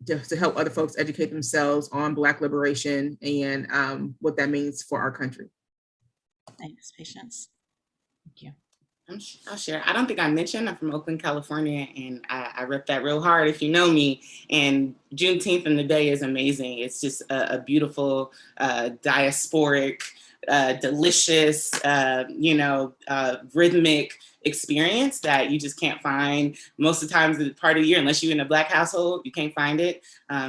just to help other folks educate themselves on Black liberation and what that means for our country. Thanks, Patience. Thank you. I'll share. I don't think I mentioned I'm from Oakland, California, and I rep that real hard if you know me. And Juneteenth in the Bay is amazing. It's just a beautiful, diasporic, delicious, rhythmic experience that you just can't find most of the times in the part of the year, unless you're in a Black household, you can't find it.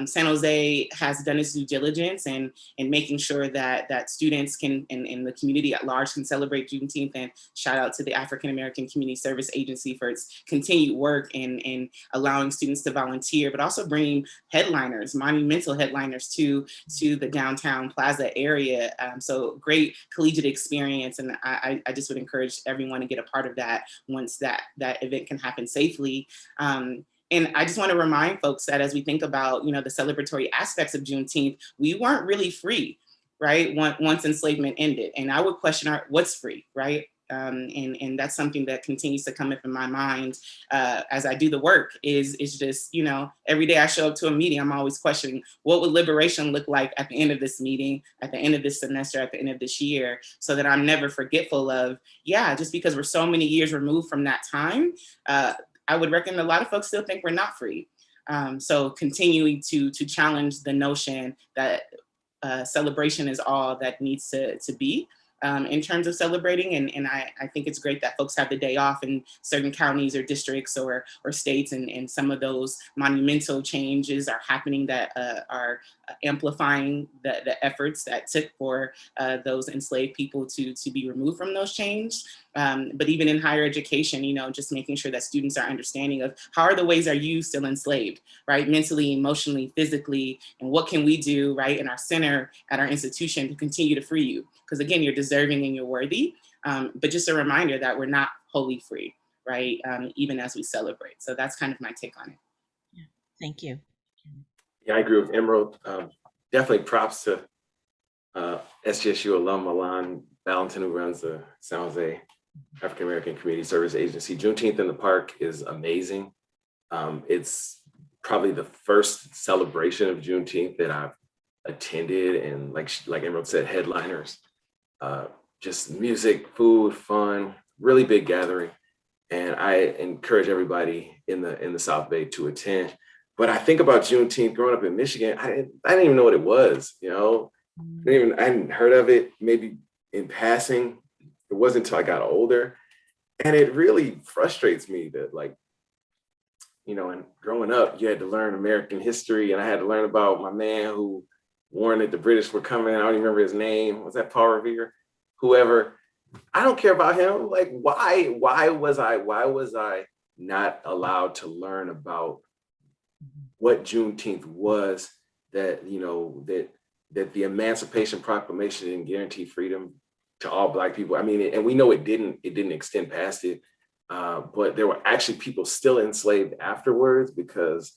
San Jose has done its due diligence in making sure that students can, and the community at large, can celebrate Juneteenth. And shout out to the African American Community Service Agency for its continued work in allowing students to volunteer, but also bringing headliners, monumental headliners to the downtown Plaza area. So great collegiate experience. And I just would encourage everyone to get a part of that once that event can happen safely. And I just want to remind folks that as we think about, the celebratory aspects of Juneteenth, we weren't really free, right? Once enslavement ended. And I would question what's free, right? And that's something that continues to come up in my mind as I do the work is just, every day I show up to a meeting, I'm always questioning what would liberation look like at the end of this meeting, at the end of this semester, at the end of this year, so that I'm never forgetful of, just because we're so many years removed from that time, I would reckon a lot of folks still think we're not free. So continuing to challenge the notion that celebration is all that needs to be. In terms of celebrating. And I think it's great that folks have the day off in certain counties or districts or states, and some of those monumental changes are happening that are amplifying the efforts that took for those enslaved people to be removed from those chains. But even in higher education, just making sure that students are understanding of how are the ways are you still enslaved, right? Mentally, emotionally, physically, and what can we do, right, in our center at our institution to continue to free you? Because again, you're deserving and you're worthy. But just a reminder that we're not wholly free. right? Even as we celebrate. So that's kind of my take on it. Yeah. Thank you. Yeah, I agree with Emerald. Definitely props to SGSU alum Milan Valentin, who runs the San Jose African American Community Service Agency. Juneteenth in the Park is amazing. It's probably the first celebration of Juneteenth that I've attended, and like Emerald said, headliners, just music, food, fun, really big gathering. And I encourage everybody in the South Bay to attend. But I think about Juneteenth growing up in Michigan, I didn't even know what it was, you know. I hadn't heard of it, maybe in passing. It wasn't until I got older. And it really frustrates me that, like, you know, and growing up, you had to learn American history, and I had to learn about my man who warned that the British were coming. I don't even remember his name. Was that Paul Revere? Whoever. I don't care about him. Like, why was I not allowed to learn about what Juneteenth was, that, you know, that the Emancipation Proclamation didn't guarantee freedom to all Black people. I mean, and we know it didn't extend past it. But there were actually people still enslaved afterwards because,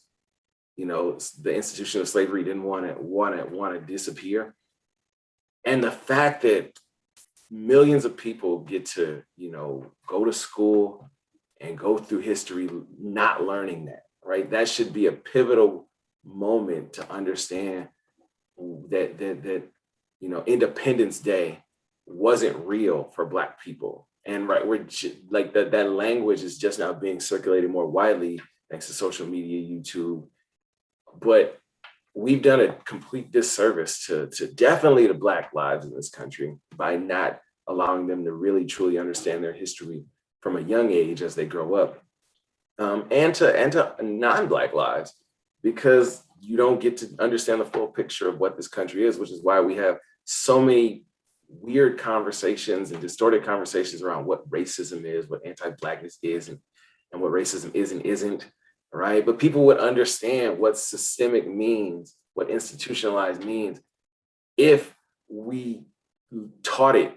you know, the institution of slavery didn't want to disappear. And the fact that millions of people get to, you know, go to school and go through history not learning that, right? That should be a pivotal moment to understand that you know, Independence Day wasn't real for Black people. And right, we're like that language is just now being circulated more widely thanks to social media, YouTube. But we've done a complete disservice to definitely the Black lives in this country by not allowing them to really truly understand their history from a young age as they grow up, and to non-Black lives, because you don't get to understand the full picture of what this country is, which is why we have so many weird conversations and distorted conversations around what racism is, what anti-Blackness is, and what racism is and isn't, right? But people would understand what systemic means, what institutionalized means, if we taught it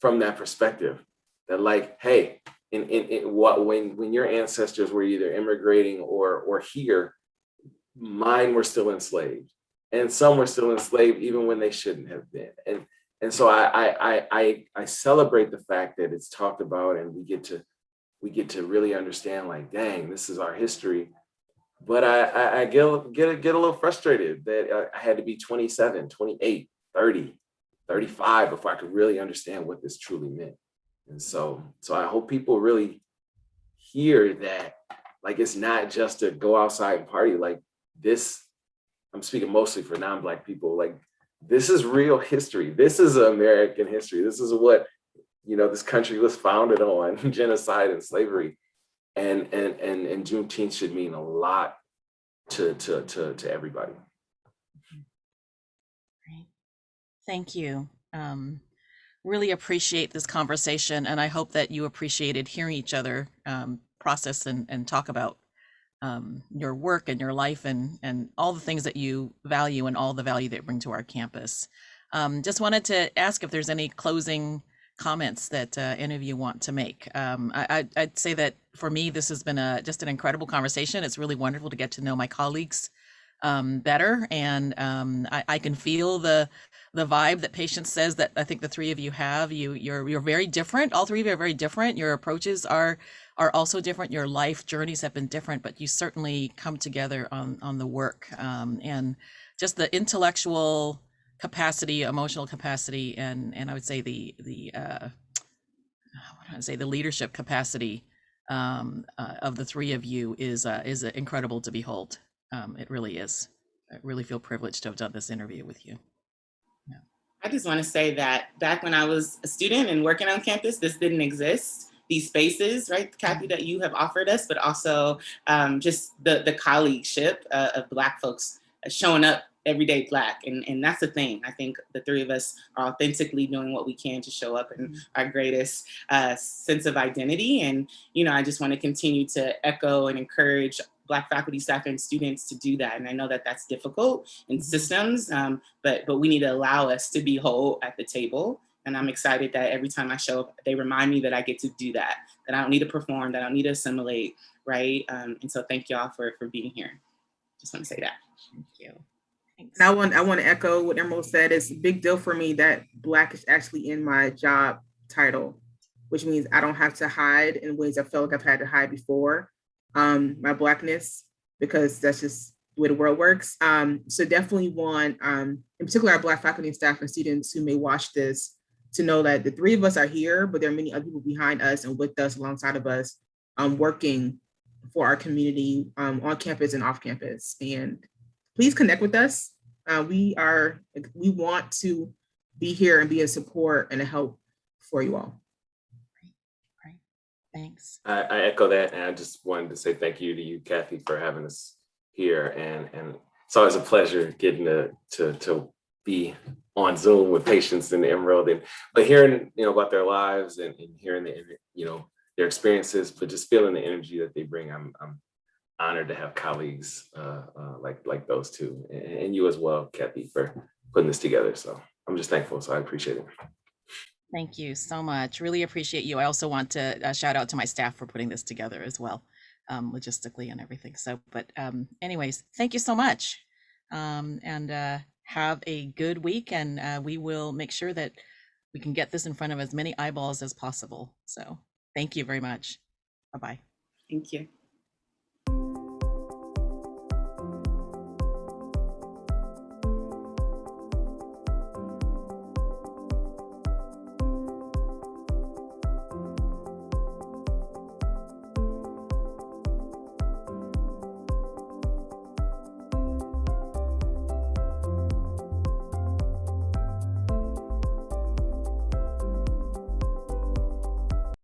from that perspective. That, like, hey, when your ancestors were either immigrating or here, mine were still enslaved, and some were still enslaved even when they shouldn't have been. And so I celebrate the fact that it's talked about, and we get to really understand, like, dang, this is our history. But I get a little frustrated that I had to be 27, 28, 30, 35 before I could really understand what this truly meant. And so I hope people really hear that, like, it's not just to go outside and party. Like, this, I'm speaking mostly for non-Black people, like, this is real history. This is American history. This is what, you know, this country was founded on, genocide and slavery. And Juneteenth should mean a lot to everybody. Great. Thank you. Really appreciate this conversation, and I hope that you appreciated hearing each other process and talk about your work and your life and all the things that you value and all the value that you bring to our campus. Just wanted to ask if there's any closing comments that any of you want to make. I'd say that for me, this has been just an incredible conversation. It's really wonderful to get to know my colleagues better, and I can feel the vibe that Patience says that I think the three of you have. You're very different. All three of you are very different. Your approaches are also different. Your life journeys have been different, but you certainly come together on the work, and just the intellectual capacity, emotional capacity, and I would say the leadership capacity of the three of you is incredible to behold. It really is. I really feel privileged to have done this interview with you. Yeah. I just want to say that back when I was a student and working on campus, this didn't exist. These spaces, right, Kathy, that you have offered us, but also just the colleagueship of Black folks showing up everyday Black. And that's the thing. I think the three of us are authentically doing what we can to show up in our greatest sense of identity. And, you know, I just want to continue to echo and encourage Black faculty, staff, and students to do that. And I know that that's difficult in systems, but we need to allow us to be whole at the table. And I'm excited that every time I show up, they remind me that I get to do that I don't need to perform, that I don't need to assimilate, right? And so thank y'all for being here. Just want to say that. Thank you. Thanks. And I want to echo what Emerald said. It's a big deal for me that Black is actually in my job title, which means I don't have to hide in ways I feel like I've had to hide before, my Blackness, because that's just the way the world works. So definitely want, in particular, our Black faculty and staff and students who may watch this, to know that the three of us are here, but there are many other people behind us and with us, alongside of us, working for our community on campus and off campus. And please connect with us. We want to be here and be a support and a help for you all. Great. Thanks. I echo that, and I just wanted to say thank you to you, Kathy, for having us here. And it's always a pleasure getting to be on Zoom with patients in the Emerald, but hearing about their lives and hearing their experiences, but just feeling the energy that they bring. I'm honored to have colleagues like those two, and you as well, Kathy, for putting this together. So I'm just thankful. So I appreciate it. Thank you so much. Really appreciate you. I also want to shout out to my staff for putting this together as well, logistically and everything. So, but anyways, thank you so much. And have a good week, and we will make sure that we can get this in front of as many eyeballs as possible. So thank you very much. Bye-bye. Thank you.